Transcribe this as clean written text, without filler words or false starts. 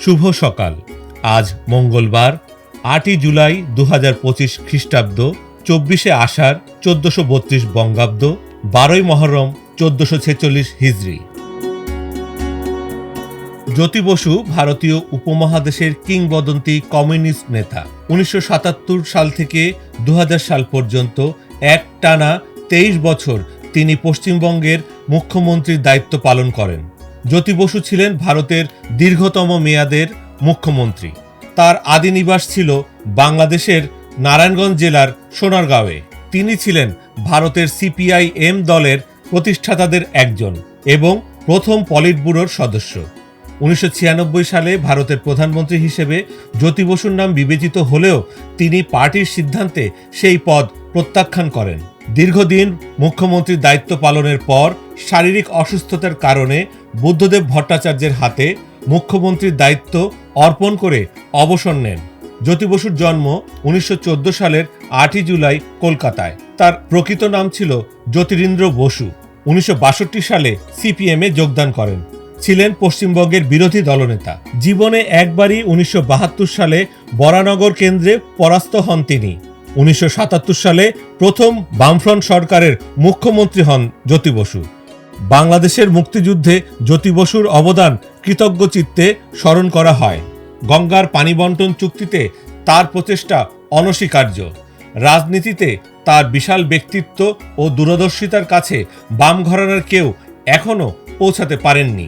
শুভ সকাল। আজ মঙ্গলবার ৮ই জুলাই ২০২৫ খ্রিস্টাব্দ, ২৪শে আষাঢ় ১৪৩২ বঙ্গাব্দ, ১২ই মহরম ১৪৪৬ হিজরি। জ্যোতি বসু ভারতীয় উপমহাদেশের কিংবদন্তি কমিউনিস্ট নেতা। ১৯৭৭ সাল থেকে ২০০০ সাল পর্যন্ত একটানা ২৩ বছর তিনি পশ্চিমবঙ্গের মুখ্যমন্ত্রীর দায়িত্ব পালন করেন। জ্যোতি বসু ছিলেন ভারতের দীর্ঘতম মেয়াদের মুখ্যমন্ত্রী। তার আদি নিবাস ছিল বাংলাদেশের নারায়ণগঞ্জ জেলার সোনারগাঁওয়ে। তিনি ছিলেন ভারতের সিপিআইএম দলের প্রতিষ্ঠাতাদের একজন এবং প্রথম পলিট ব্যুরোর সদস্য। ১৯৯৬ সালে ভারতের প্রধানমন্ত্রী হিসেবে জ্যোতি বসুর নাম বিবেচিত হলেও তিনি পার্টির সিদ্ধান্তে সেই পদ প্রত্যাখ্যান করেন। দীর্ঘদিন মুখ্যমন্ত্রীর দায়িত্ব পালনের পর শারীরিক অসুস্থতার কারণে বুদ্ধদেব ভট্টাচার্যের হাতে মুখ্যমন্ত্রীর দায়িত্ব অর্পণ করে অবসর নেন। জ্যোতি বসুর জন্ম ১৯১৪ সালের ৮ই জুলাই কলকাতায়। তার প্রকৃত নাম ছিল জ্যোতিরিন্দ্র বসু। ১৯৬২ সালে সিপিএমে যোগদান করেন। ছিলেন পশ্চিমবঙ্গের বিরোধী দলনেতা। জীবনে একবারই ১৯৭২ সালে বরানগর কেন্দ্রে পরাস্ত হন তিনি। ১৯৭৭ সালে প্রথম বামফ্রন্ট সরকারের মুখ্যমন্ত্রী হন জ্যোতি বসু। বাংলাদেশের মুক্তিযুদ্ধে জ্যোতি বসুর অবদান কৃতজ্ঞ চিত্তে স্মরণ করা হয়। গঙ্গার পানি বন্টন চুক্তিতে তার প্রচেষ্টা অনস্বীকার্য। রাজনীতিতে তার বিশাল ব্যক্তিত্ব ও দূরদর্শিতার কাছে বাম ঘরানার কেউ এখনও পৌঁছাতে পারেননি।